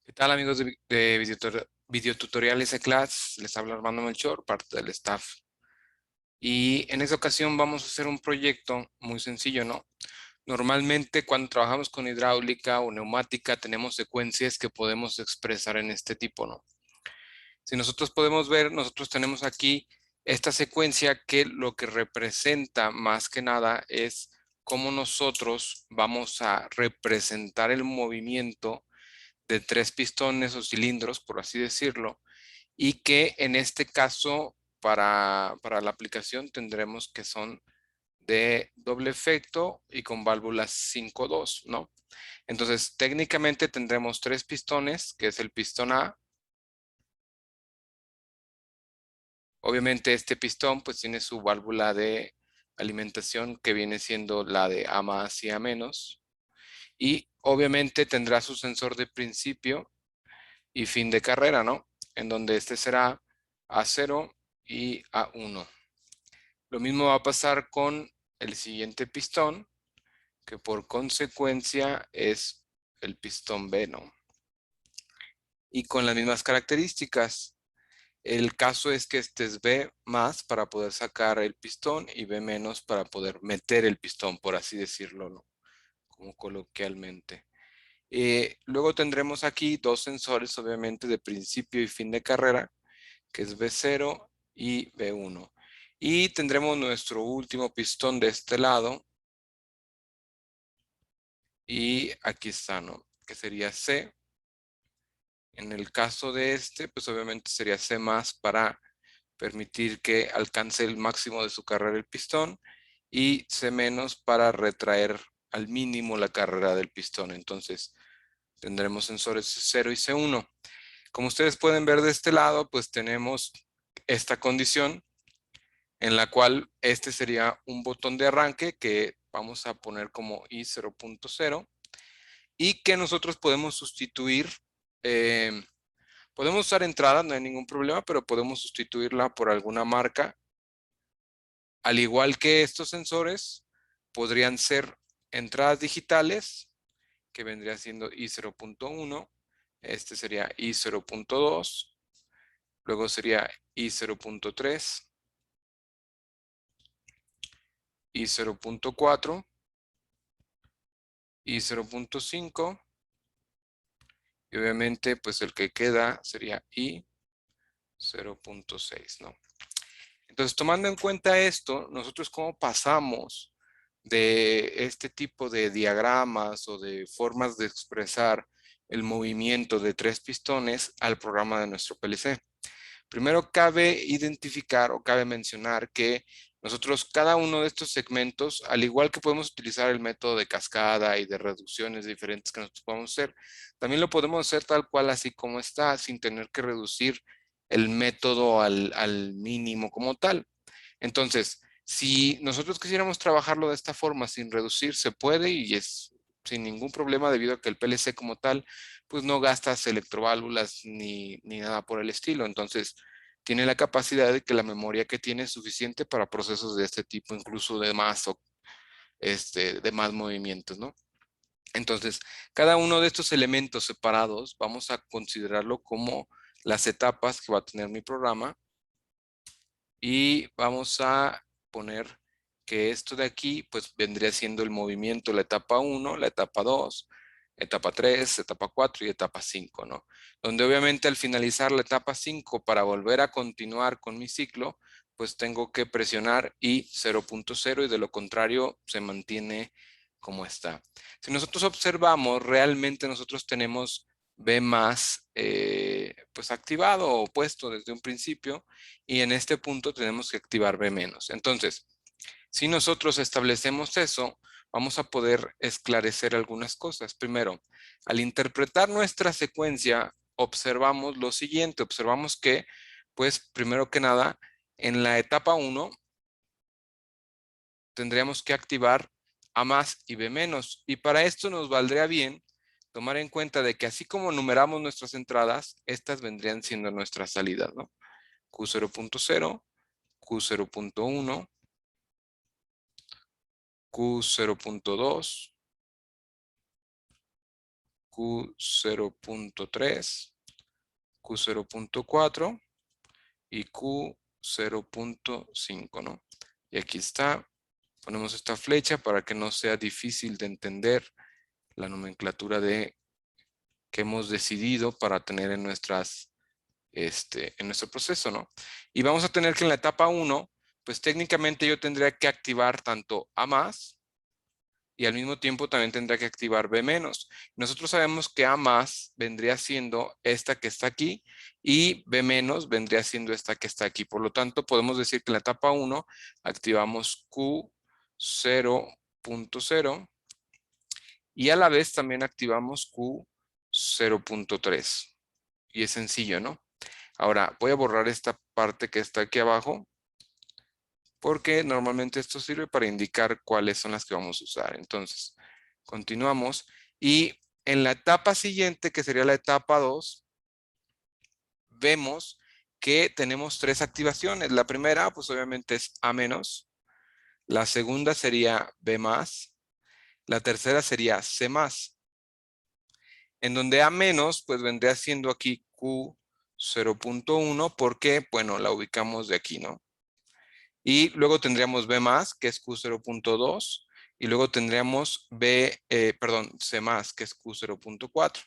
¿Qué tal, amigos de videotutoriales de clase? Les habla Armando Melchor, parte del staff. Y en esta ocasión vamos a hacer un proyecto muy sencillo, ¿no? Normalmente cuando trabajamos con hidráulica o neumática tenemos secuencias que podemos expresar en este tipo, ¿no? Si nosotros podemos ver, nosotros tenemos aquí esta secuencia que lo que representa más que nada es cómo nosotros vamos a representar el movimiento de tres pistones o cilindros, por así decirlo, y que en este caso para la aplicación tendremos que son de doble efecto y con válvulas 5-2, ¿no? Entonces, técnicamente tendremos tres pistones, que es el pistón A. Obviamente este pistón pues tiene su válvula de alimentación que viene siendo la de A más y A menos. Y obviamente tendrá su sensor de principio y fin de carrera, ¿no? En donde este será A0 y A1. Lo mismo va a pasar con el siguiente pistón, que por consecuencia es el pistón B, ¿no? Y con las mismas características. El caso es que este es B más para poder sacar el pistón y B menos para poder meter el pistón, por así decirlo, ¿no? Como coloquialmente. Luego tendremos aquí dos sensores, obviamente, de principio y fin de carrera, que es B0 y B1. Y tendremos nuestro último pistón de este lado. Y aquí está, ¿no? Que sería C. En el caso de este, pues obviamente sería C más para permitir que alcance el máximo de su carrera el pistón. Y C menos para retraer al mínimo la carrera del pistón. Entonces tendremos sensores C0 y C1. Como ustedes pueden ver de este lado, pues tenemos esta condición en la cual este sería un botón de arranque que vamos a poner como I0.0 y que nosotros podemos sustituir, podemos usar entrada, no hay ningún problema, pero podemos sustituirla por alguna marca. Al igual que estos sensores, podrían ser entradas digitales, que vendría siendo I0.1, este sería I0.2, luego sería I0.3, I0.4, I0.5 y obviamente pues el que queda sería I0.6, ¿no? Entonces, tomando en cuenta esto, nosotros cómo pasamos de este tipo de diagramas o de formas de expresar el movimiento de tres pistones al programa de nuestro PLC. Primero cabe identificar o cabe mencionar que nosotros cada uno de estos segmentos, al igual que podemos utilizar el método de cascada y de reducciones diferentes que nosotros podemos hacer, también lo podemos hacer tal cual así como está, sin tener que reducir el método al mínimo como tal. Entonces, si nosotros quisiéramos trabajarlo de esta forma sin reducir, se puede y es sin ningún problema debido a que el PLC como tal, pues no gastas electroválvulas ni nada por el estilo. Entonces, tiene la capacidad de que la memoria que tiene es suficiente para procesos de este tipo, incluso de más o de más movimientos, ¿no? Entonces, cada uno de estos elementos separados vamos a considerarlo como las etapas que va a tener mi programa y vamos a poner que esto de aquí pues vendría siendo el movimiento, la etapa 1, la etapa 2, etapa 3, etapa 4 y etapa 5, ¿no? Donde obviamente al finalizar la etapa 5 para volver a continuar con mi ciclo, pues tengo que presionar I 0.0 y de lo contrario se mantiene como está. Si nosotros observamos, realmente nosotros tenemos B más pues activado o puesto desde un principio y en este punto tenemos que activar B menos. Entonces, si nosotros establecemos eso, vamos a poder esclarecer algunas cosas. Primero, al interpretar nuestra secuencia, observamos lo siguiente. Observamos que, pues, primero que nada, en la etapa 1 tendríamos que activar A más y B menos. Y para esto nos valdría bien tomar en cuenta de que así como numeramos nuestras entradas, estas vendrían siendo nuestras salidas, ¿no? Q0.0, Q0.1, Q0.2, Q0.3, Q0.4 y Q0.5, ¿no? Y aquí está, ponemos esta flecha para que no sea difícil de entender la nomenclatura que hemos decidido para tener en en nuestro proceso, ¿no? Y vamos a tener que en la etapa 1, pues técnicamente yo tendría que activar tanto A más y al mismo tiempo también tendría que activar B menos. Nosotros sabemos que A más vendría siendo esta que está aquí y B menos vendría siendo esta que está aquí. Por lo tanto, podemos decir que en la etapa 1 activamos Q0.0 y a la vez también activamos Q0.3. Y es sencillo, ¿no? Ahora voy a borrar esta parte que está aquí abajo porque normalmente esto sirve para indicar cuáles son las que vamos a usar. Entonces, continuamos y en la etapa siguiente, que sería la etapa 2, vemos que tenemos 3 activaciones. La primera, pues obviamente es A menos. La segunda sería B más. La tercera sería C más. En donde A menos, pues vendría siendo aquí Q0.1 porque, bueno, la ubicamos de aquí, ¿no? Y luego tendríamos B más, que es Q0.2. Y luego tendríamos C más, que es Q0.4.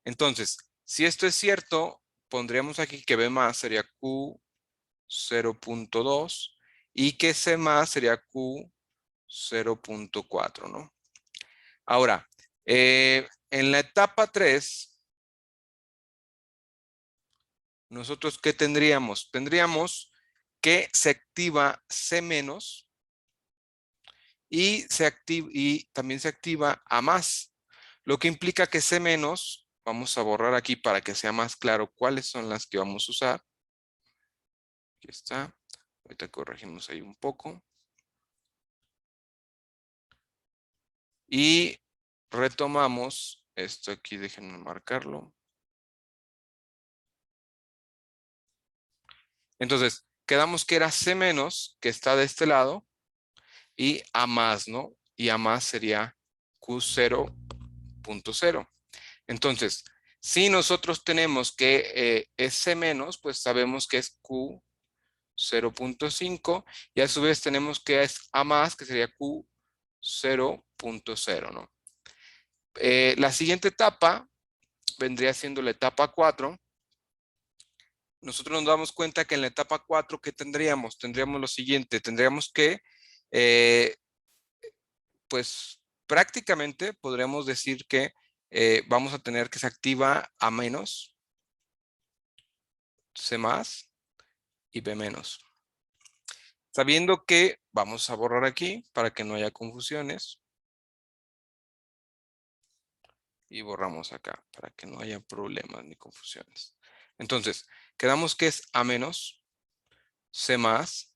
Entonces, si esto es cierto, pondríamos aquí que B más sería Q0.2 y que C más sería Q0.4, ¿no? Ahora, en la etapa 3, nosotros ¿qué tendríamos? Tendríamos que se activa C menos y también se activa A más, lo que implica que C menos, vamos a borrar aquí para que sea más claro cuáles son las que vamos a usar. Aquí está. Ahorita corregimos ahí un poco. Y retomamos esto aquí, déjenme marcarlo. Entonces, quedamos que era C menos, que está de este lado, y A más, ¿no? Y A más sería Q0.0. Entonces, si nosotros tenemos que es C menos, pues sabemos que es Q0.5 y a su vez tenemos que es A más, que sería Q0.0, ¿no? La siguiente etapa vendría siendo la etapa 4. Nosotros nos damos cuenta que en la etapa 4, ¿qué tendríamos? Tendríamos lo siguiente, tendríamos que, pues prácticamente podríamos decir que vamos a tener que se activa A menos, C más y B menos. Sabiendo que vamos a borrar aquí para que no haya confusiones. Y borramos acá para que no haya problemas ni confusiones. Entonces, quedamos que es A menos, C más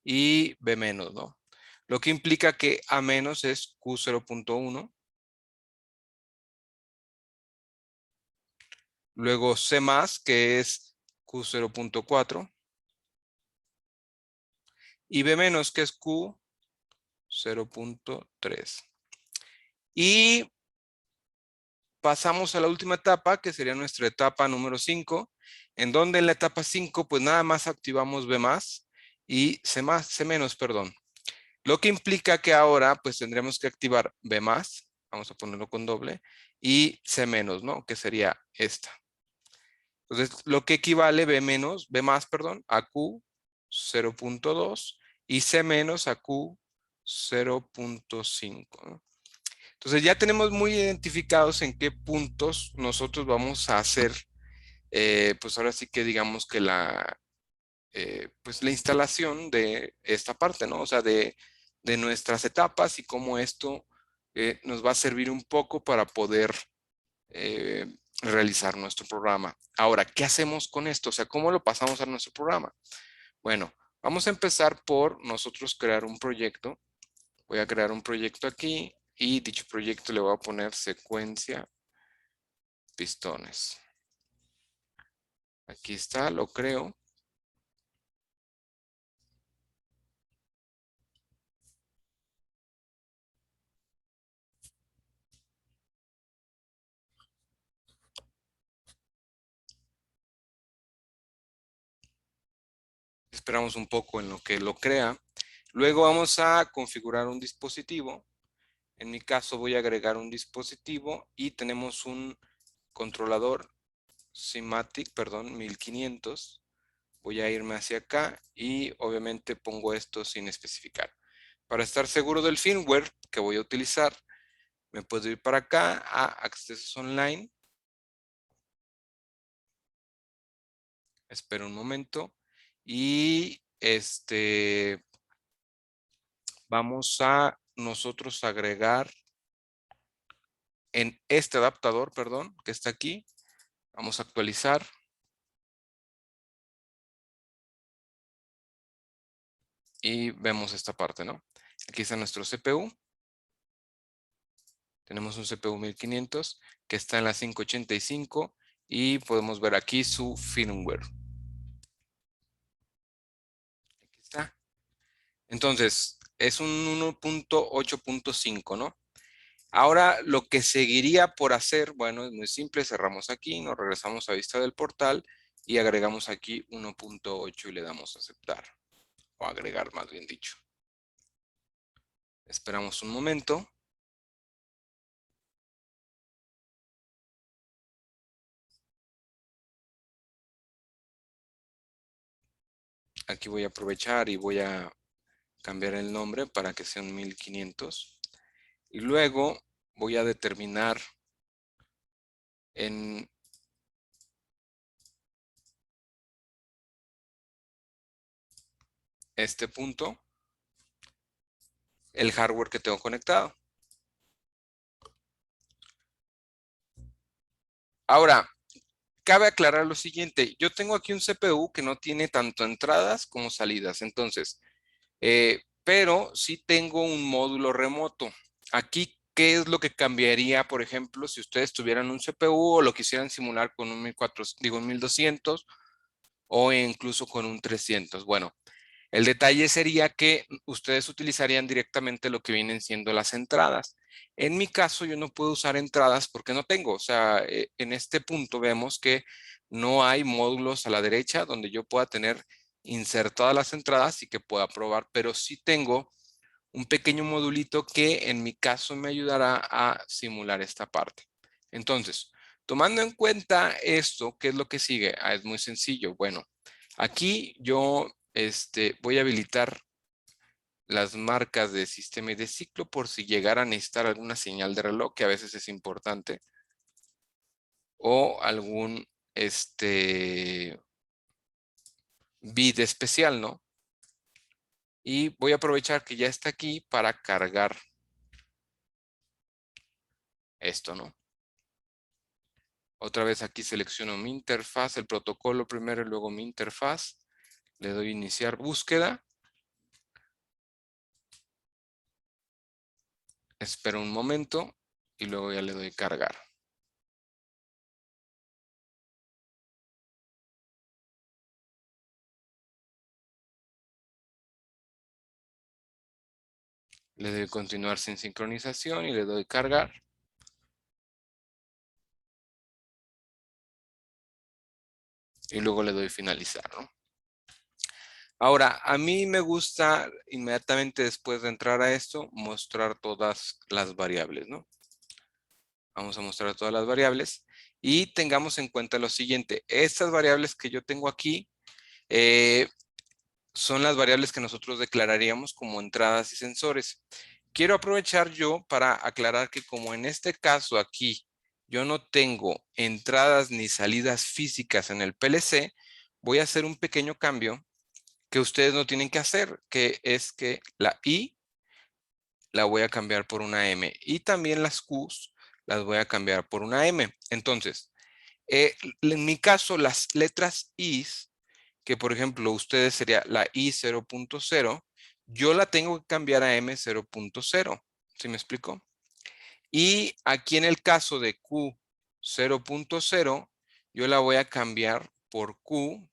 y B menos, ¿no? Lo que implica que A menos es Q0.1. Luego C más, que es Q0.4. Y B menos, que es Q0.3. Y pasamos a la última etapa, que sería nuestra etapa número 5, en donde en la etapa 5, pues nada más activamos B más y C más, C menos, perdón. Lo que implica que ahora, pues tendremos que activar B más, vamos a ponerlo con doble, y C menos, ¿no? Que sería esta. Entonces, lo que equivale B menos, B más, perdón, a Q0.2 y C menos a Q0.5, ¿no? Entonces ya tenemos muy identificados en qué puntos nosotros vamos a hacer, pues ahora sí que digamos que pues la instalación de esta parte, ¿no? O sea, de nuestras etapas y cómo esto nos va a servir un poco para poder eh, realizar nuestro programa. Ahora, ¿qué hacemos con esto? O sea, ¿cómo lo pasamos a nuestro programa? Bueno, vamos a empezar por nosotros crear un proyecto. Voy a crear un proyecto aquí y dicho proyecto le voy a poner secuencia pistones. Aquí está, lo creo. Esperamos un poco en lo que lo crea. Luego vamos a configurar un dispositivo. En mi caso voy a agregar un dispositivo y tenemos un controlador Simatic, perdón, 1500. Voy a irme hacia acá y obviamente pongo esto sin especificar. Para estar seguro del firmware que voy a utilizar, me puedo ir para acá a accesos online. Espero un momento. Y vamos a nosotros agregar en este adaptador, perdón, que está aquí. Vamos a actualizar. Y vemos esta parte, ¿no? Aquí está nuestro CPU. Tenemos un CPU 1500 que está en la 585 y podemos ver aquí su firmware. Aquí está. Entonces, es un 1.8.5, ¿no? Ahora, lo que seguiría por hacer, bueno, es muy simple. Cerramos aquí, nos regresamos a vista del portal y agregamos aquí 1.8 y le damos a aceptar. O agregar, más bien dicho. Esperamos un momento. Aquí voy a aprovechar y voy a cambiar el nombre para que sea un 1500. Y luego voy a determinar en este punto el hardware que tengo conectado. Ahora, cabe aclarar lo siguiente. Yo tengo aquí un CPU que no tiene tanto entradas como salidas. Entonces, pero sí tengo un módulo remoto. Aquí, ¿qué es lo que cambiaría, por ejemplo, si ustedes tuvieran un CPU o lo quisieran simular con un 1400, digo, un 1200 o incluso con un 300? Bueno, el detalle sería que ustedes utilizarían directamente lo que vienen siendo las entradas. En mi caso, yo no puedo usar entradas porque no tengo. O sea, en este punto vemos que no hay módulos a la derecha donde yo pueda tener insertadas las entradas y que pueda probar, pero sí tengo un pequeño modulito que en mi caso me ayudará a simular esta parte. Entonces, tomando en cuenta esto, ¿qué es lo que sigue? Es muy sencillo. Bueno, aquí yo voy a habilitar las marcas de sistema y de ciclo por si llegara a necesitar alguna señal de reloj, que a veces es importante, o algún bit especial, ¿no? Y voy a aprovechar que ya está aquí para cargar esto, ¿no? Otra vez aquí selecciono mi interfaz, el protocolo primero y luego mi interfaz. Le doy iniciar búsqueda. Espero un momento y luego ya le doy cargar. Le doy continuar sin sincronización y le doy cargar. Y luego le doy finalizar, ¿no? Ahora, a mí me gusta inmediatamente después de entrar a esto, mostrar todas las variables, ¿no? Vamos a mostrar todas las variables y tengamos en cuenta lo siguiente. Estas variables que yo tengo aquí son las variables que nosotros declararíamos como entradas y sensores. Quiero aprovechar yo para aclarar que como en este caso aquí yo no tengo entradas ni salidas físicas en el PLC, voy a hacer un pequeño cambio que ustedes no tienen que hacer, que es que la I la voy a cambiar por una M y también las Qs las voy a cambiar por una M. Entonces, en mi caso, las letras Is, que por ejemplo ustedes sería la I 0.0, yo la tengo que cambiar a M 0.0. ¿Sí me explico? Y aquí en el caso de Q 0.0, yo la voy a cambiar por Q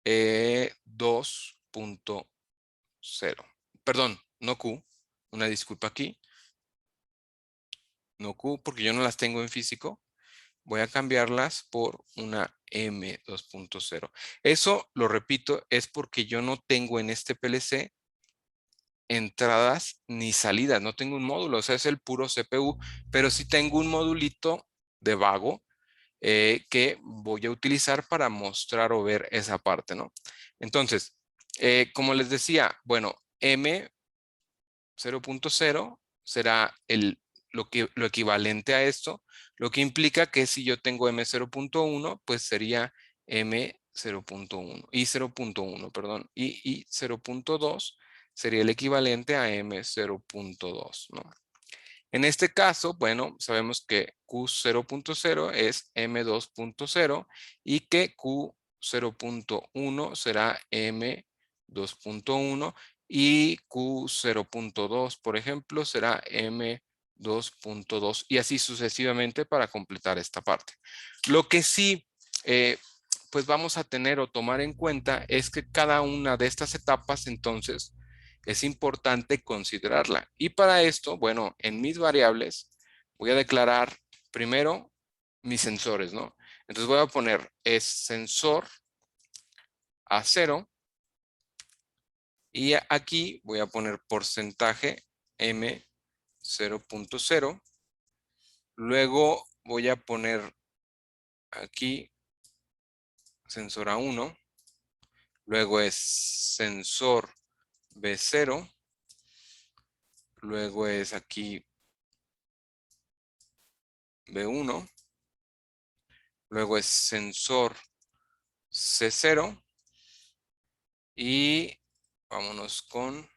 2.0. Perdón, no Q. Una disculpa aquí. No Q, porque yo no las tengo en físico. voy a cambiarlas por una M2.0. Eso, lo repito, es porque yo no tengo en este PLC entradas ni salidas, no tengo un módulo, o sea, es el puro CPU, pero sí tengo un modulito de vago que voy a utilizar para mostrar o ver esa parte, ¿no? Entonces, como les decía, bueno, M0.0 será lo equivalente a esto, lo que implica que si yo tengo M0.1, pues sería M0.1 y 0.1, perdón, y 0.2 sería el equivalente a M0.2, ¿no? En este caso, bueno, sabemos que Q0.0 es M2.0 y que Q0.1 será M2.1 y Q0.2, por ejemplo, será M2.2 y así sucesivamente para completar esta parte. Lo que sí, pues vamos a tener o tomar en cuenta es que cada una de estas etapas, entonces, es importante considerarla. Y para esto, bueno, en mis variables voy a declarar primero mis sensores, ¿no? Entonces voy a poner es sensor a 0 y aquí voy a poner porcentaje M 0.0. Luego voy a poner aquí sensor a 1. Luego es sensor B0. Luego es aquí B1. Luego es sensor C0 y vámonos con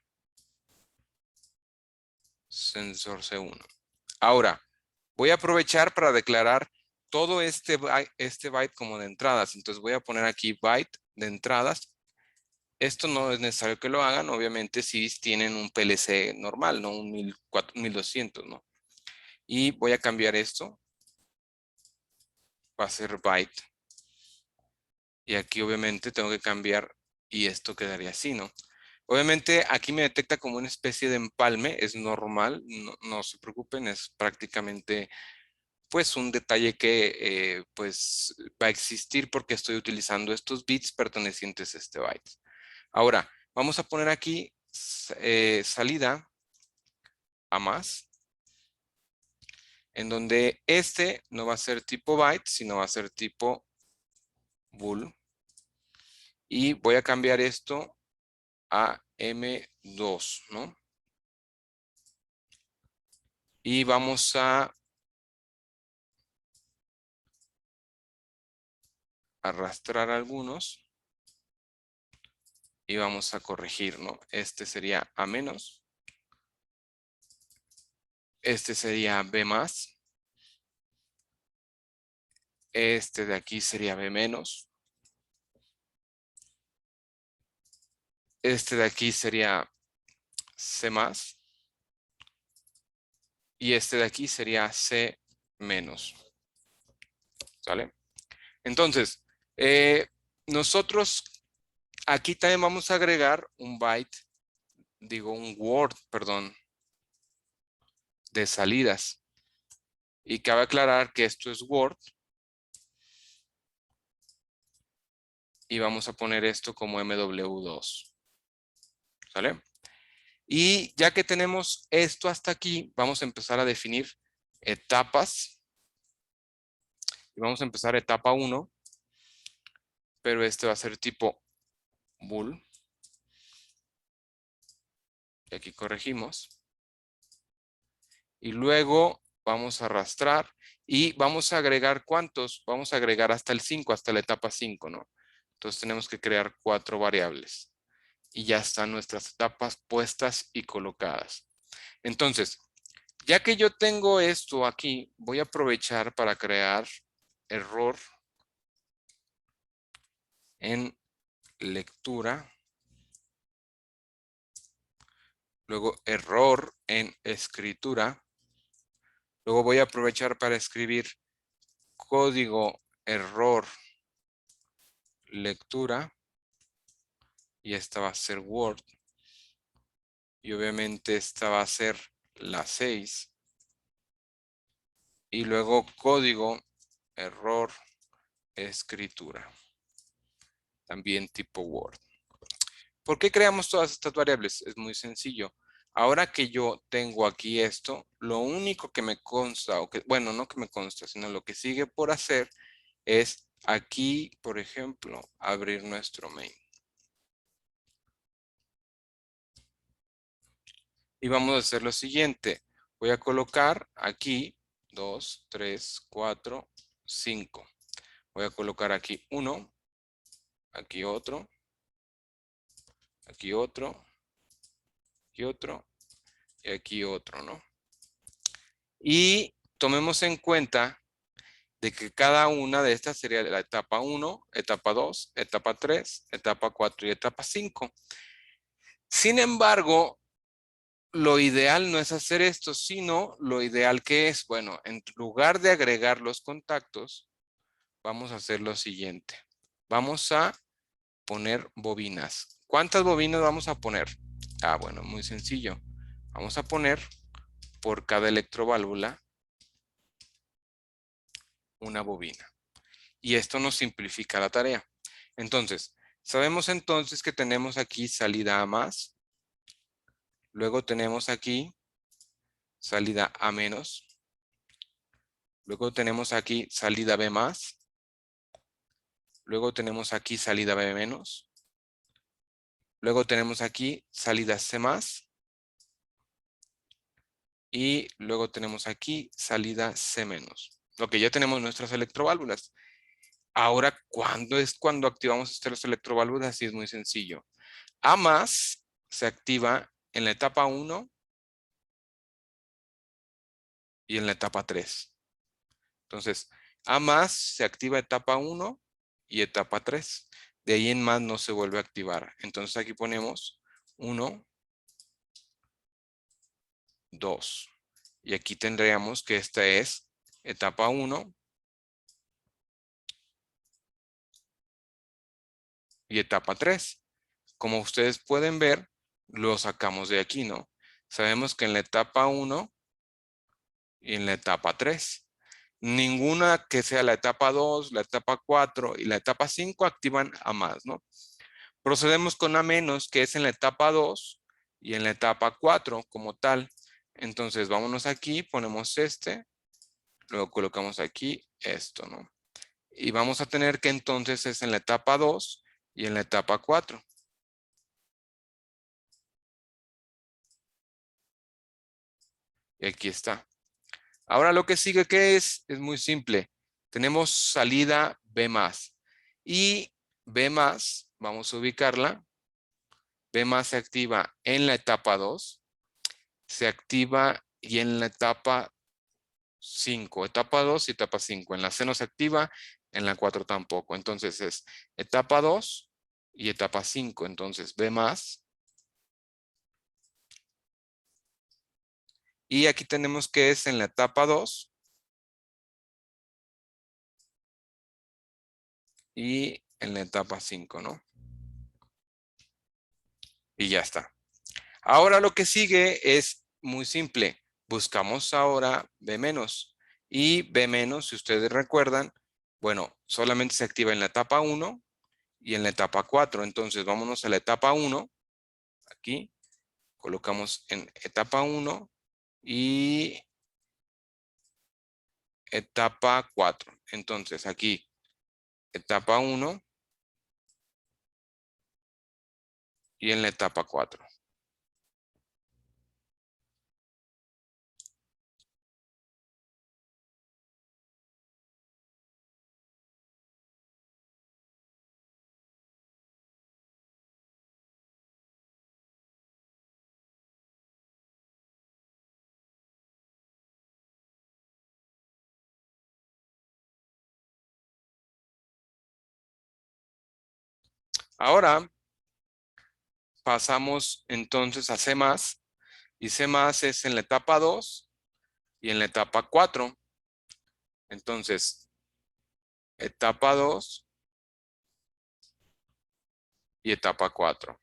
sensor C1. Ahora, voy a aprovechar para declarar todo este byte como de entradas. Entonces voy a poner aquí byte de entradas. Esto no es necesario que lo hagan, obviamente si tienen un PLC normal, no un 1200, ¿no? Y voy a cambiar esto. Va a ser byte. Y aquí obviamente tengo que cambiar y esto quedaría así, ¿no? Obviamente aquí me detecta como una especie de empalme, es normal, no se preocupen, es prácticamente pues un detalle que pues va a existir porque estoy utilizando estos bits pertenecientes a este byte. Ahora, vamos a poner aquí salida a más, en donde este no va a ser tipo byte, sino va a ser tipo bool. Y voy a cambiar esto a M2, ¿no? Y vamos a arrastrar algunos y vamos a corregir, ¿no? Este sería A menos. Este sería B más. Este de aquí sería B menos. Este de aquí sería C más. Y este de aquí sería C menos. ¿Sale? Entonces, nosotros aquí también vamos a agregar un byte, digo un word, perdón, de salidas. Y cabe aclarar que esto es word. Y vamos a poner esto como MW2. ¿Sale? Y ya que tenemos esto hasta aquí, vamos a empezar a definir etapas. Y vamos a empezar etapa 1, pero este va a ser tipo bool. Y aquí corregimos. Y luego vamos a arrastrar y vamos a agregar ¿cuántos? Vamos a agregar hasta el 5, hasta la etapa 5, ¿no? Entonces tenemos que crear 4 variables. Y ya están nuestras etapas puestas y colocadas. Entonces, ya que yo tengo esto aquí, voy a aprovechar para crear error en lectura, luego error en escritura, luego voy a aprovechar para escribir código error lectura y esta va a ser Word y obviamente esta va a ser la 6 y luego código error escritura. También tipo Word. ¿Por qué creamos todas estas variables? Es muy sencillo. Ahora que yo tengo aquí esto, lo único que me consta, bueno, no que me consta, sino lo que sigue por hacer es aquí, por ejemplo, abrir nuestro main. Y vamos a hacer lo siguiente. Voy a colocar aquí 2, 3, 4, 5. Voy a colocar aquí uno, aquí otro, aquí otro, aquí otro y aquí otro, ¿no? Y tomemos en cuenta de que cada una de estas sería la etapa 1, etapa 2, etapa 3, etapa 4 y etapa 5. Sin embargo, lo ideal no es hacer esto, sino lo ideal que es, bueno, en lugar de agregar los contactos, vamos a hacer lo siguiente. Vamos a poner bobinas. ¿Cuántas bobinas vamos a poner? Ah, bueno, muy sencillo. Vamos a poner por cada electroválvula una bobina. Y esto nos simplifica la tarea. Entonces, sabemos entonces que tenemos aquí salida A más. Luego tenemos aquí salida A menos. Luego tenemos aquí salida B más. Luego tenemos aquí salida B menos. Luego tenemos aquí salida C más. Y luego tenemos aquí salida C menos. Ok, ya tenemos nuestras electroválvulas. Ahora, ¿cuándo es cuando activamos estas electroválvulas? Sí, es muy sencillo. A más se activa en la etapa 1 y en la etapa 3. Entonces, A más se activa etapa 1 y etapa 3. De ahí en más no se vuelve a activar. Entonces aquí ponemos 1, 2. Y aquí tendríamos que esta es etapa 1 y etapa 3. Como ustedes pueden ver, lo sacamos de aquí, ¿no? Sabemos que en la etapa 1 y en la etapa 3. Ninguna que sea la etapa 2, la etapa 4 y la etapa 5 activan a más, ¿no? Procedemos con A menos, que es en la etapa 2 y en la etapa 4 como tal. Entonces, vámonos aquí, ponemos este, luego colocamos aquí esto, ¿no? Y vamos a tener que entonces es en la etapa 2 y en la etapa 4. Y aquí está. Ahora lo que sigue, ¿qué es? Es muy simple. Tenemos salida B más. Y B más, vamos a ubicarla. B más se activa en la etapa 2. Se activa y en la etapa 5. Etapa 2 y etapa 5. En la C no se activa, en la 4 tampoco. Entonces es etapa 2 y etapa 5. Entonces B más. Y aquí tenemos que es en la etapa 2 y en la etapa 5, ¿no? Y ya está. Ahora lo que sigue es muy simple. Buscamos ahora B menos. Y B menos, si ustedes recuerdan, bueno, solamente se activa en la etapa 1 y en la etapa 4. Entonces vámonos a la etapa 1. Aquí colocamos en etapa 1 y etapa 4. Entonces aquí etapa 1 y en la etapa 4. Ahora pasamos entonces a C+, y C+, es en la etapa 2 y en la etapa 4. Entonces, etapa 2 y etapa 4.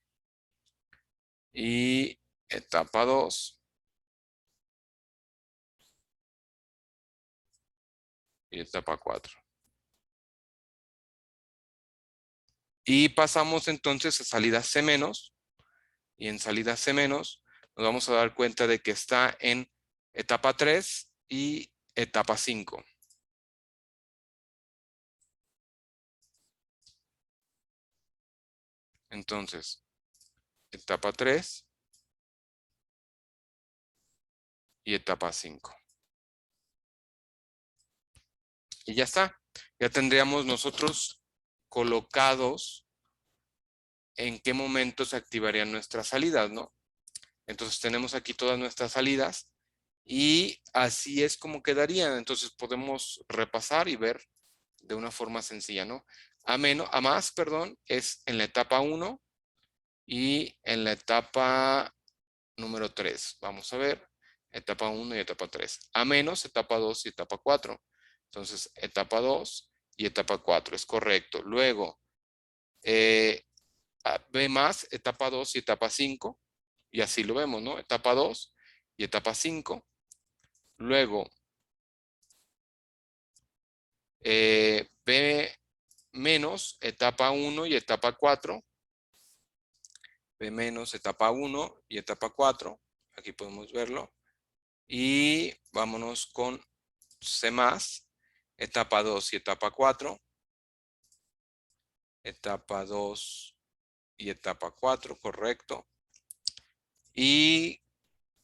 Y etapa 2 y etapa 4. Y pasamos entonces a salida C-, y en salida C-, nos vamos a dar cuenta de que está en etapa 3 y etapa 5. Entonces, etapa 3 y etapa 5. Y ya está. Ya tendríamos nosotros colocados en qué momento se activarían nuestras salidas, ¿no? Entonces tenemos aquí todas nuestras salidas y así es como quedarían. Entonces podemos repasar y ver de una forma sencilla, ¿no? A más, perdón, es en la etapa 1 y en la etapa número 3. Vamos a ver, etapa 1 y etapa 3. A menos, etapa 2 y etapa 4. Entonces, etapa 2 y etapa 4, es correcto. Luego, B más, etapa 2 y etapa 5. Y así lo vemos, ¿no? Etapa 2 y etapa 5. Luego, B menos, etapa 1 y etapa 4. B menos, etapa 1 y etapa 4. Aquí podemos verlo. Y vámonos con C más, etapa 2 y etapa 4. Etapa 2 y etapa 4, correcto. Y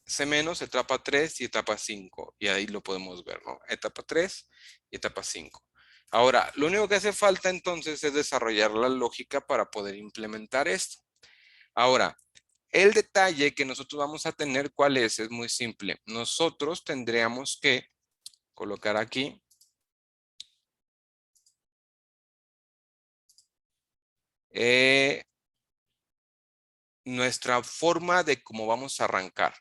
C menos, etapa 3 y etapa 5. Y ahí lo podemos ver, ¿no? Etapa 3 y etapa 5. Ahora, lo único que hace falta entonces es desarrollar la lógica para poder implementar esto. Ahora, el detalle que nosotros vamos a tener, ¿cuál es? Es muy simple. Nosotros tendríamos que colocar aquí nuestra forma de cómo vamos a arrancar.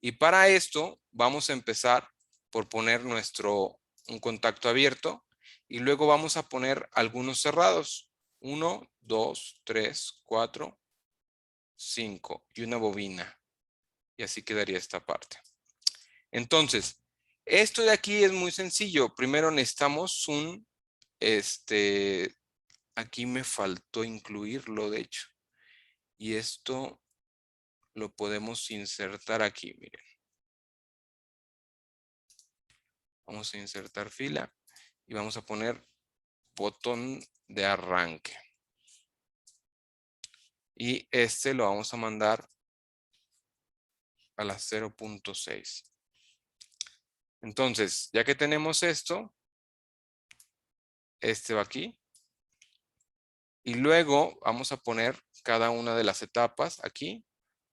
Y para esto vamos a empezar por poner un contacto abierto y luego vamos a poner algunos cerrados. 1, 2, 3, 4, 5 y una bobina. Y así quedaría esta parte. Entonces, esto de aquí es muy sencillo. Primero necesitamos aquí me faltó incluirlo, de hecho. Y esto lo podemos insertar aquí, miren. Vamos a insertar fila y vamos a poner botón de arranque. Y este lo vamos a mandar a la 0.6. Entonces, ya que tenemos esto, este va aquí. Y luego vamos a poner cada una de las etapas aquí.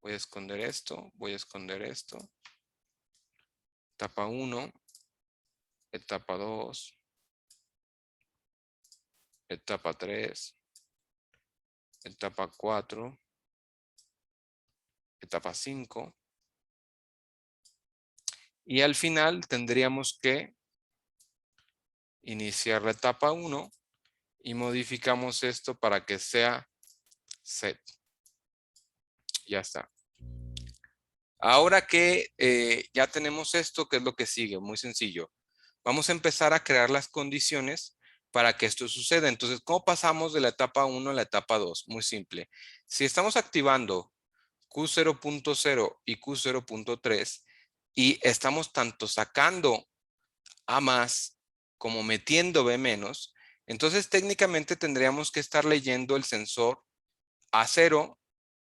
Voy a esconder esto, voy a esconder esto. Etapa 1, etapa 2, etapa 3, etapa 4, etapa 5. Y al final tendríamos que iniciar la etapa 1 y modificamos esto para que sea set. Ya está. Ahora que ya tenemos esto, ¿qué es lo que sigue? Muy sencillo. Vamos a empezar a crear las condiciones para que esto suceda. Entonces, ¿cómo pasamos de la etapa 1 a la etapa 2? Muy simple. Si estamos activando Q0.0 y Q0.3 y estamos tanto sacando A más como metiendo B menos, entonces técnicamente tendríamos que estar leyendo el sensor A0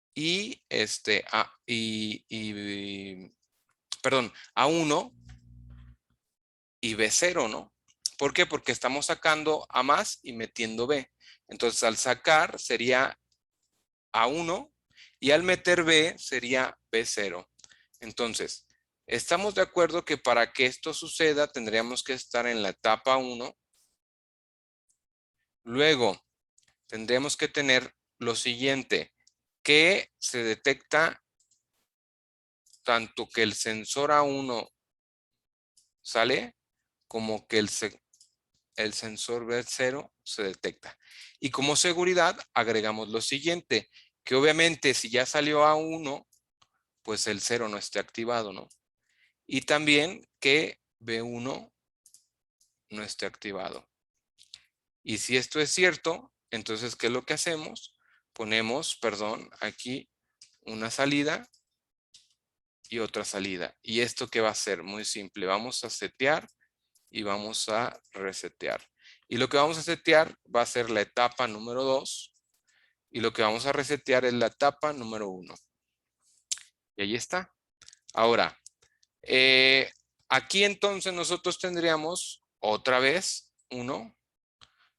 y perdón, A1 y B0, ¿no? ¿Por qué? Porque estamos sacando A más y metiendo B. Entonces al sacar sería A1 y al meter B sería B0. Entonces, estamos de acuerdo que para que esto suceda tendríamos que estar en la etapa 1. Luego, tendríamos que tener lo siguiente, que se detecta tanto que el sensor A1 sale como que el sensor B0 se detecta. Y como seguridad agregamos lo siguiente, que obviamente si ya salió A1, pues el 0 no esté activado, ¿no? Y también que B1 no esté activado. Y si esto es cierto, Entonces, ¿qué es lo que hacemos? Ponemos, perdón, aquí una salida y otra salida. ¿Y esto qué va a ser? Muy simple. Vamos a setear y vamos a resetear. Y lo que vamos a setear va a ser la etapa número 2 y lo que vamos a resetear es la etapa número 1. Y ahí está. Ahora, aquí entonces nosotros tendríamos otra vez 1.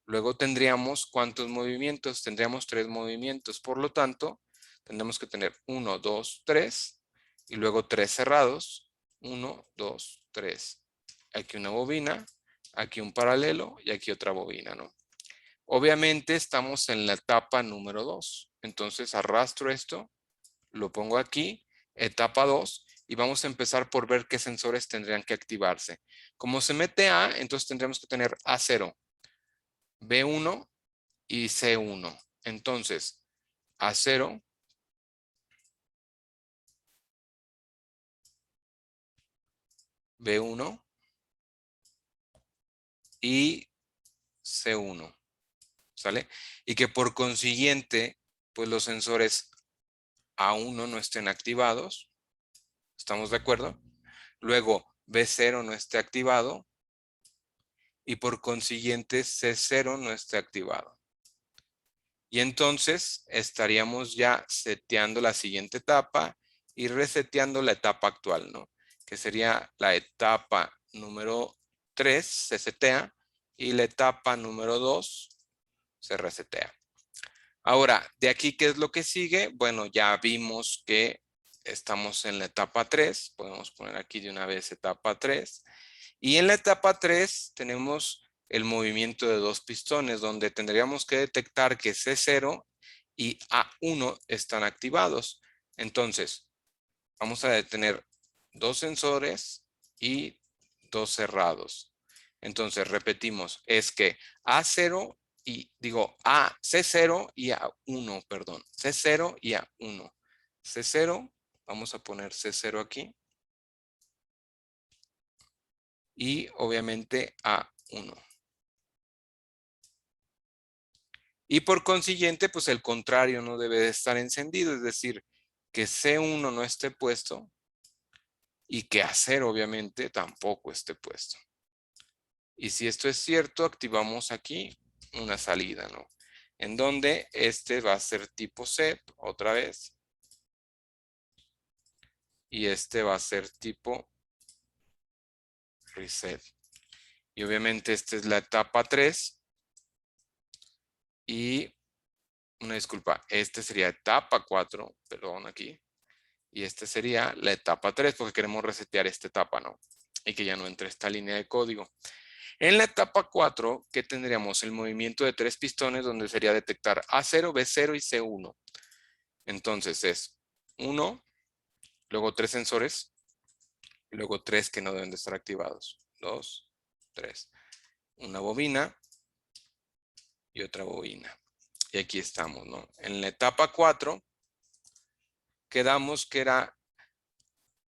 Luego tendríamos ¿cuántos movimientos? Tendríamos 3 movimientos. Por lo tanto, tendremos que tener 1, 2, 3 y luego 3 cerrados. 1, 2, 3. Aquí una bobina, aquí un paralelo y aquí otra bobina, ¿no? Obviamente estamos en la etapa número 2. Entonces arrastro esto, lo pongo aquí, etapa 2, y vamos a empezar por ver qué sensores tendrían que activarse. Como se mete A, entonces tendremos que tener A0, B1 y C1. Entonces, A0, B1 y C1, ¿sale? Y que por consiguiente, pues los sensores A1 no estén activados. ¿Estamos de acuerdo? Luego, B0 no esté activado y por consiguiente C0 no esté activado. Y entonces estaríamos ya seteando la siguiente etapa y reseteando la etapa actual, ¿no? Que sería la etapa número 3 se setea y la etapa número 2 se resetea. Ahora, de aquí, ¿qué es lo que sigue? Bueno, ya vimos que estamos en la etapa 3. Podemos poner aquí de una vez etapa 3. Y en la etapa 3 tenemos el movimiento de 2 pistones, donde tendríamos que detectar que C0 y A1 están activados. Entonces, vamos a detener 2 sensores y 2 cerrados. Entonces, repetimos, es que A0 y digo C0 y A1, perdón, C0 y A1. C0, vamos a poner C0 aquí. Y obviamente A1. Y por consiguiente, pues el contrario no debe de estar encendido, es decir, que C1 no esté puesto y que A0 obviamente tampoco esté puesto. Y si esto es cierto, activamos aquí una salida, ¿no? En donde este va a ser tipo set otra vez. Y este va a ser tipo reset. Y obviamente esta es la etapa 3. Y una disculpa, este sería etapa 4, perdón aquí. Y esta sería la etapa 3 porque queremos resetear esta etapa, ¿no? Y que ya no entre esta línea de código. En la etapa 4, ¿qué tendríamos? El movimiento de 3 pistones donde sería detectar A0, B0 y C1. Entonces es 1, luego 3 sensores, y luego 3 que no deben de estar activados. 2, 3. Una bobina y otra bobina. Y aquí estamos, ¿no? En la etapa 4 quedamos que era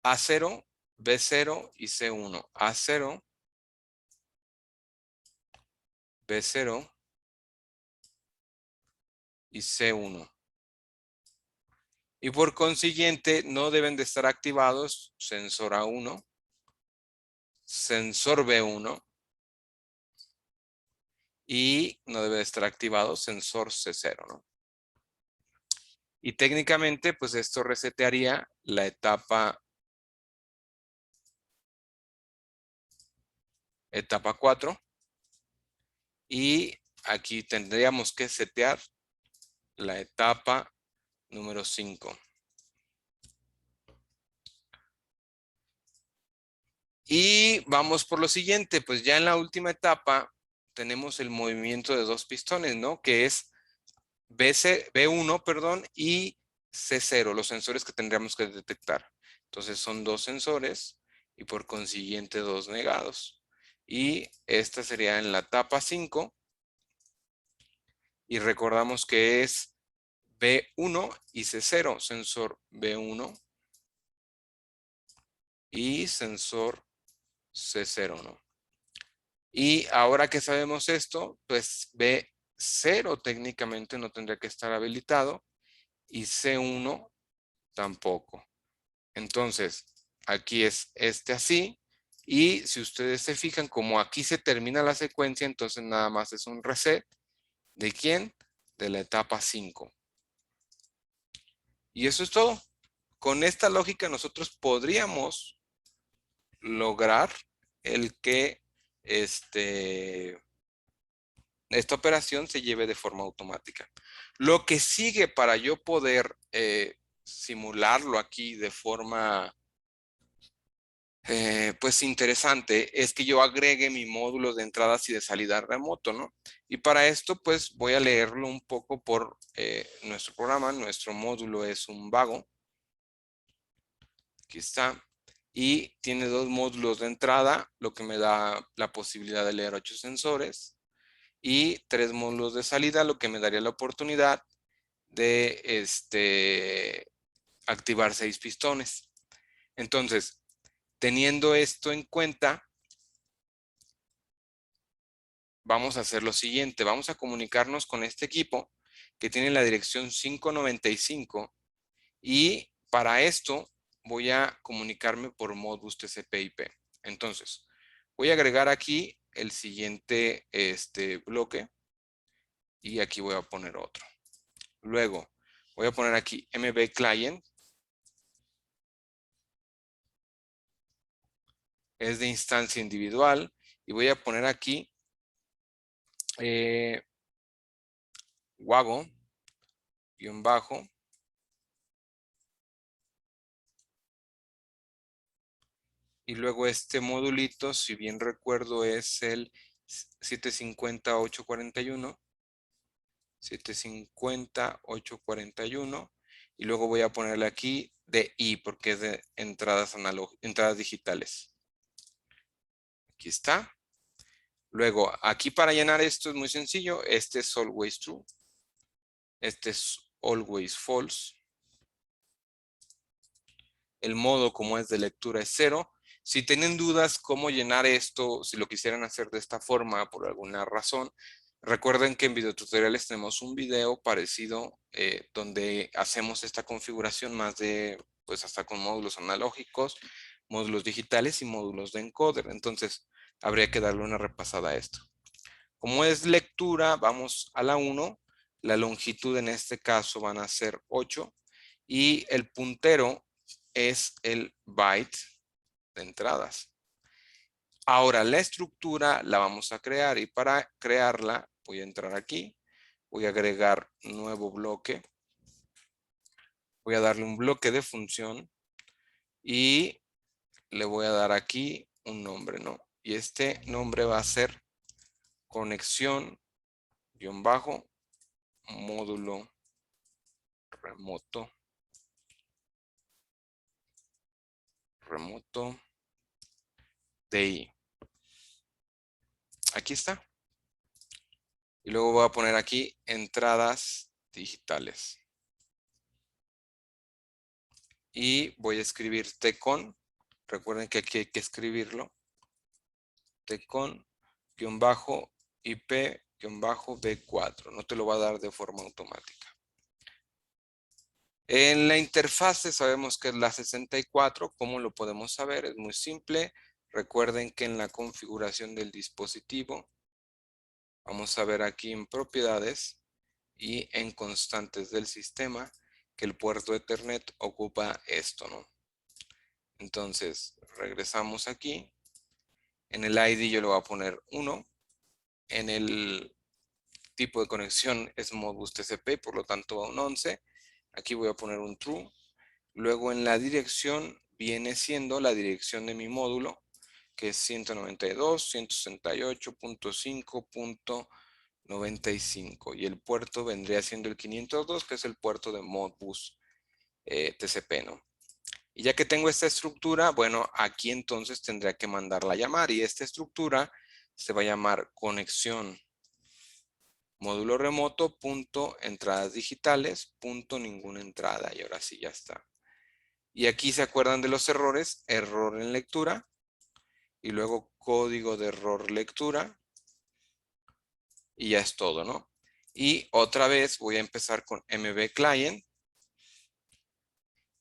A0, B0 y C1. A0, B0 y C1. Y por consiguiente no deben de estar activados sensor A1, sensor B1 y no debe de estar activado sensor C0, ¿no? Y técnicamente pues esto resetearía la etapa 4 y aquí tendríamos que setear la etapa número 5. Y vamos por lo siguiente, pues ya en la última etapa tenemos el movimiento de 2 pistones, ¿no? Que es B1, perdón, y C0, los sensores que tendríamos que detectar. Entonces son 2 sensores y por consiguiente 2 negados. Y esta sería en la etapa 5. Y recordamos que es B1 y C0, sensor B1 y sensor C0, ¿no? Y ahora que sabemos esto, pues C0 técnicamente no tendría que estar habilitado y C1 tampoco. Entonces, aquí es este así. Y si ustedes se fijan, como aquí se termina la secuencia, entonces nada más es un reset. ¿De quién? De la etapa 5. Y eso es todo. Con esta lógica nosotros podríamos lograr el que esta operación se lleve de forma automática. Lo que sigue para yo poder simularlo aquí de forma pues interesante es que yo agregue mi módulo de entradas y de salida remoto, ¿no? Y para esto pues voy a leerlo un poco por nuestro programa. Nuestro módulo es un vago. Aquí está. Y tiene dos módulos de entrada, lo que me da la posibilidad de leer 8 sensores. Y 3 módulos de salida, lo que me daría la oportunidad de activar 6 pistones. Entonces, teniendo esto en cuenta, vamos a hacer lo siguiente. Vamos a comunicarnos con este equipo que tiene la dirección 595 y para esto voy a comunicarme por Modbus TCP/IP. Entonces, voy a agregar aquí el siguiente bloque y aquí voy a poner otro. Luego, voy a poner aquí MB Client. Es de instancia individual y voy a poner aquí Wago _ y luego este modulito, si bien recuerdo, es el 750.841 750.841 y luego voy a ponerle aquí DI porque es de entradas digitales. Aquí está. Luego, aquí para llenar esto es muy sencillo. Este es always true. Este es always false. El modo como es de lectura es 0. Si tienen dudas cómo llenar esto, si lo quisieran hacer de esta forma por alguna razón, recuerden que en videotutoriales tenemos un video parecido donde hacemos esta configuración más de, pues hasta con módulos analógicos, módulos digitales y módulos de encoder. Entonces, habría que darle una repasada a esto. Como es lectura, vamos a la 1. La longitud en este caso van a ser 8 y el puntero es el byte de entradas. Ahora la estructura la vamos a crear y para crearla voy a entrar aquí, voy a agregar nuevo bloque, voy a darle un bloque de función y le voy a dar aquí un nombre, ¿no? Y este nombre va a ser conexión módulo remoto DI. Aquí está. Y luego voy a poner aquí entradas digitales. Y voy a escribir tcon. Recuerden que aquí hay que escribirlo. tcon-ip-b4. No te lo va a dar de forma automática. En la interfase sabemos que es la 64. ¿Cómo lo podemos saber? Es muy simple. Recuerden que en la configuración del dispositivo, vamos a ver aquí en propiedades y en constantes del sistema que el puerto Ethernet ocupa esto, ¿no? Entonces, regresamos aquí. En el ID yo le voy a poner 1. En el tipo de conexión es Modbus TCP, por lo tanto va un 11. Aquí voy a poner un true. Luego en la dirección viene siendo la dirección de mi módulo, que es 192.168.5.95. Y el puerto vendría siendo el 502, que es el puerto de Modbus TCP, ¿no? Y ya que tengo esta estructura, bueno, aquí entonces tendría que mandarla a llamar. Y esta estructura se va a llamar conexión módulo remoto punto entradas digitales punto ninguna entrada. Y ahora sí ya está. Y aquí se acuerdan de los errores. Error en lectura. Y luego código de error lectura. Y ya es todo, ¿no? Y otra vez voy a empezar con MB Client.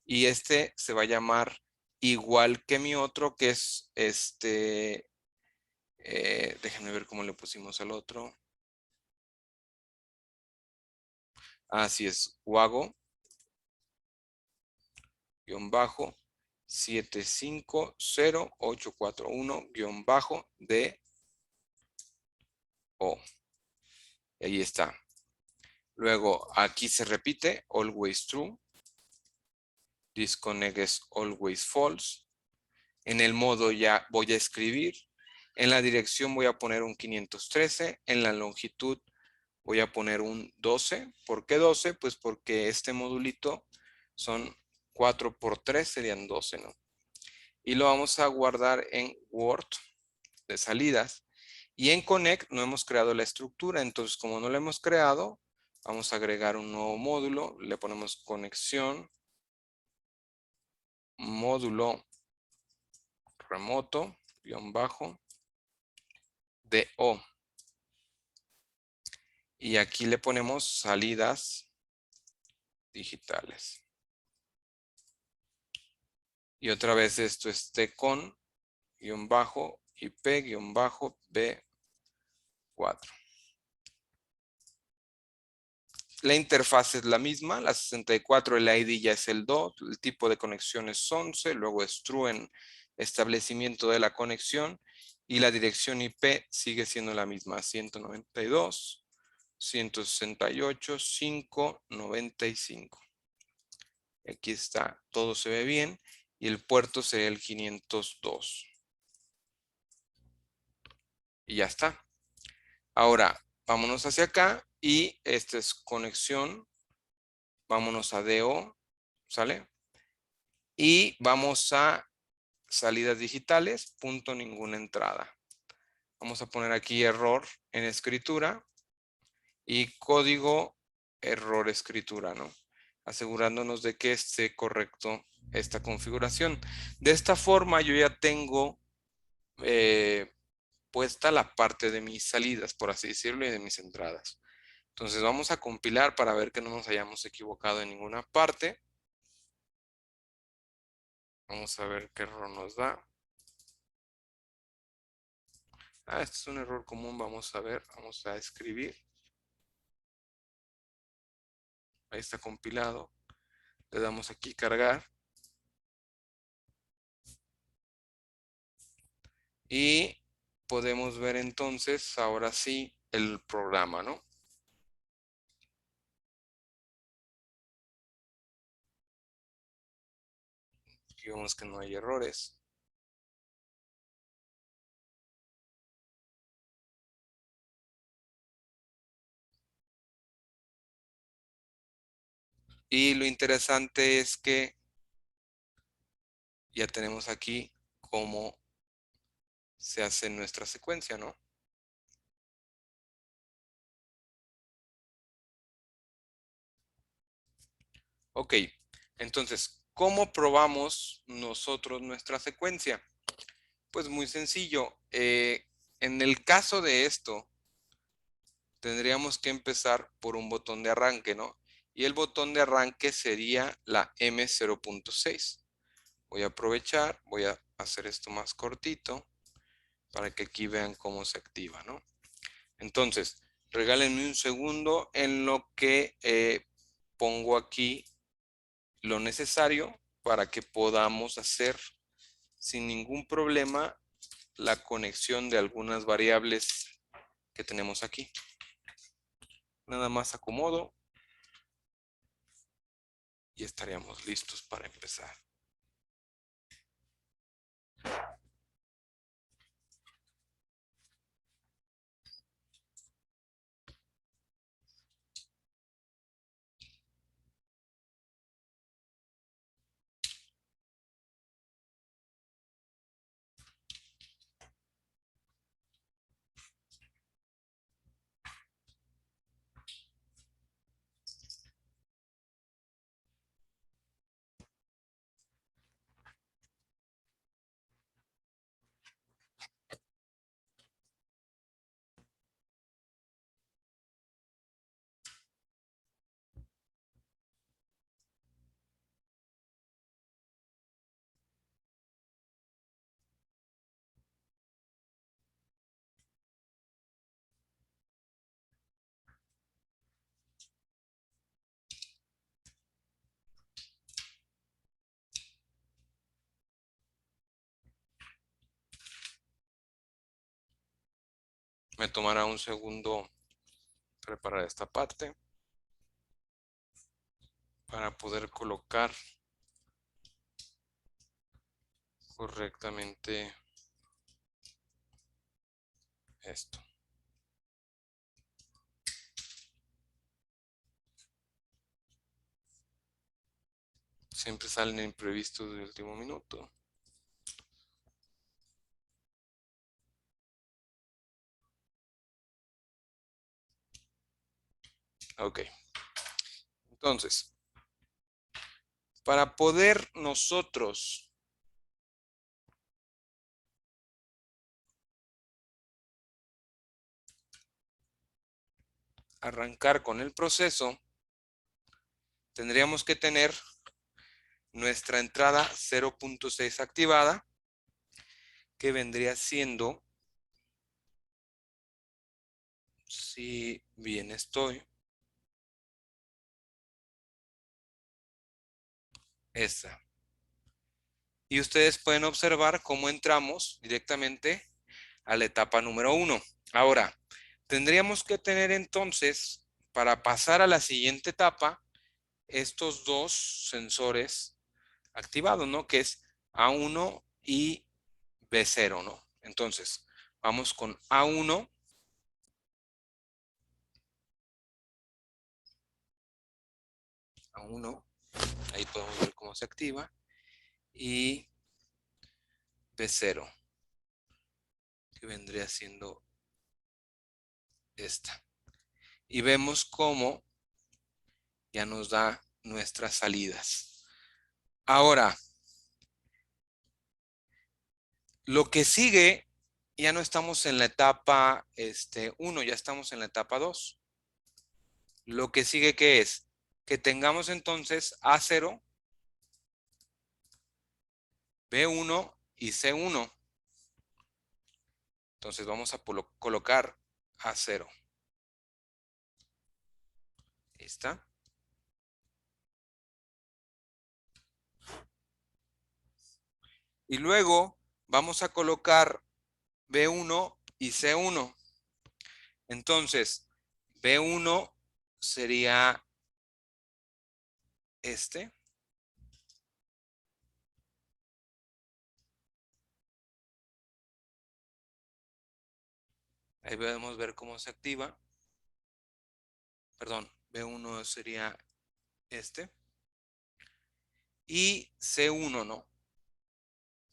Y este se va a llamar igual que mi otro, que es déjenme ver cómo le pusimos al otro. Así es, Wago, guión bajo, 750841, guión bajo, DO. Y ahí está. Luego aquí se repite, always true. Disconnect es always false. En el modo ya voy a escribir. En la dirección voy a poner un 513. En la longitud voy a poner un 12. ¿Por qué 12? Pues porque este modulito son 4 por 3, serían 12, ¿no? Y lo vamos a guardar en Word de salidas. Y en Connect no hemos creado la estructura. Entonces, como no la hemos creado, vamos a agregar un nuevo módulo. Le ponemos conexión, módulo remoto, guión bajo, DO. Y aquí le ponemos salidas digitales. Y otra vez esto es tcon, guión bajo, IP, guión bajo, B4. La interfaz es la misma, la 64, el ID ya es el 2, el tipo de conexión es 11, luego es true en establecimiento de la conexión y la dirección IP sigue siendo la misma, 192, 168, 595. Aquí está, todo se ve bien y el puerto sería el 502. Y ya está. Ahora, vámonos hacia acá y esta es conexión. Vámonos a DO, ¿sale? Y vamos a salidas digitales, punto ninguna entrada. Vamos a poner aquí error en escritura y código error escritura, ¿no? Asegurándonos de que esté correcto esta configuración. De esta forma yo ya tengo puesta la parte de mis salidas, por así decirlo, y de mis entradas. Entonces vamos a compilar para ver que no nos hayamos equivocado en ninguna parte. Vamos a ver qué error nos da. Este es un error común. Vamos a ver, vamos a escribir. Ahí está compilado. Le damos aquí cargar. Y podemos ver entonces, ahora sí, el programa, ¿no? Aquí vemos que no hay errores. Y lo interesante es que ya tenemos aquí cómo se hace nuestra secuencia, ¿no? Ok, entonces, ¿cómo probamos nosotros nuestra secuencia? Pues muy sencillo. En el caso de esto, tendríamos que empezar por un botón de arranque, ¿no? Y el botón de arranque sería la M0.6. Voy a aprovechar, voy a hacer esto más cortito para que aquí vean cómo se activa, ¿no? Entonces, regálenme un segundo en lo que pongo aquí lo necesario para que podamos hacer sin ningún problema la conexión de algunas variables que tenemos aquí. Nada más acomodo y estaríamos listos para empezar. Me tomará un segundo preparar esta parte para poder colocar correctamente esto. Siempre salen imprevistos de último minuto. Ok. Entonces, para poder nosotros arrancar con el proceso, tendríamos que tener nuestra entrada 0.6 activada, que vendría siendo, si bien estoy, esta. Y ustedes pueden observar cómo entramos directamente a la etapa número 1. Ahora, tendríamos que tener entonces, para pasar a la siguiente etapa, estos dos sensores activados, ¿no? Que es A1 y B0, ¿no? Entonces, vamos con A1. A1, ahí podemos ver cómo se activa. Y B0, que vendría siendo esta. Y vemos cómo ya nos da nuestras salidas. Ahora, lo que sigue, ya no estamos en la etapa 1, ya estamos en la etapa 2. Lo que sigue, ¿qué es? Que tengamos entonces A0, B1 y C1. Entonces vamos a colocar A0. Ahí está. Y luego vamos a colocar B1 y C1. Entonces, B1 sería este. Ahí podemos ver cómo se activa. Perdón, B1 sería este. Y C1, ¿no?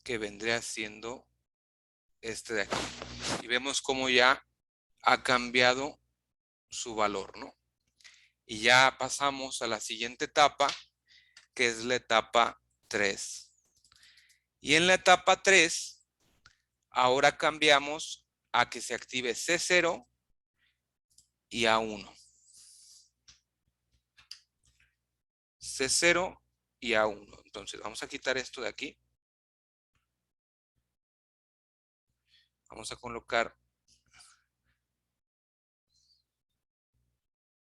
Que vendría siendo este de aquí. Y vemos cómo ya ha cambiado su valor, ¿no? Y ya pasamos a la siguiente etapa, que es la etapa 3. Y en la etapa 3, ahora cambiamos a que se active C0 y A1. C0 y A1. Entonces vamos a quitar esto de aquí. Vamos a colocar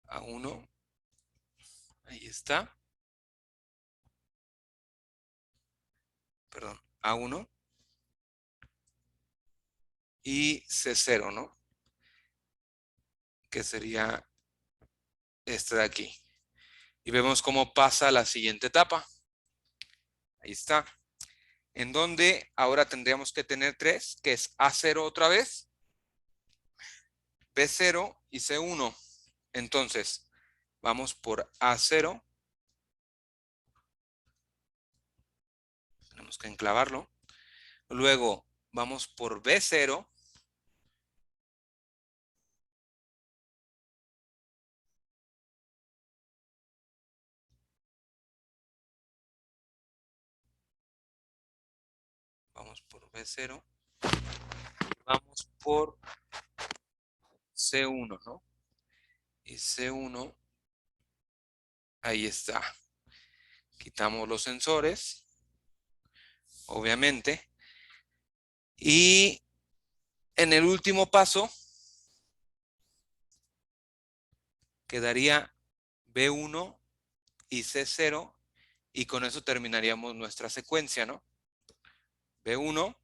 A1. Ahí está. Perdón, A1. Y C0, ¿no? Que sería este de aquí. Y vemos cómo pasa a la siguiente etapa. Ahí está. En donde ahora tendríamos que tener 3, que es A0 otra vez, B0 y C1. Entonces, vamos por A0. Tenemos que enclavarlo. Luego, vamos por B0. Vamos por B0. Vamos por C1, ¿no? Y C1, ahí está. Quitamos los sensores, obviamente. Y en el último paso, quedaría B1 y C0. Y con eso terminaríamos nuestra secuencia, ¿no? B1,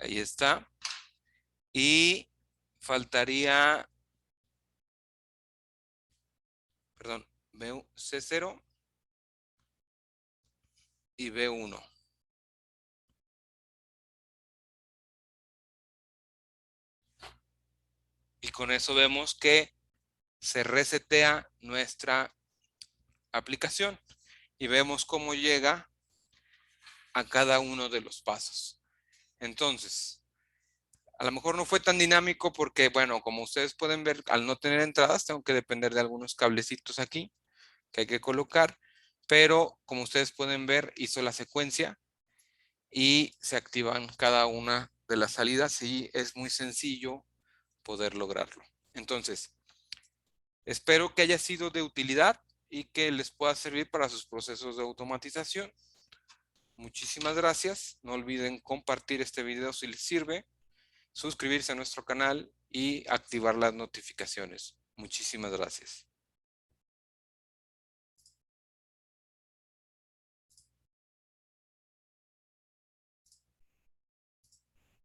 Ahí está. Y faltaría, perdón, C0 y B1. Y con eso vemos que se resetea nuestra aplicación y vemos cómo llega a cada uno de los pasos. Entonces, a lo mejor no fue tan dinámico porque, bueno, como ustedes pueden ver, al no tener entradas, tengo que depender de algunos cablecitos aquí que hay que colocar, pero como ustedes pueden ver, hizo la secuencia y se activan cada una de las salidas y es muy sencillo poder lograrlo. Entonces, espero que haya sido de utilidad y que les pueda servir para sus procesos de automatización. Muchísimas gracias. No olviden compartir este video si les sirve, suscribirse a nuestro canal y activar las notificaciones. Muchísimas gracias.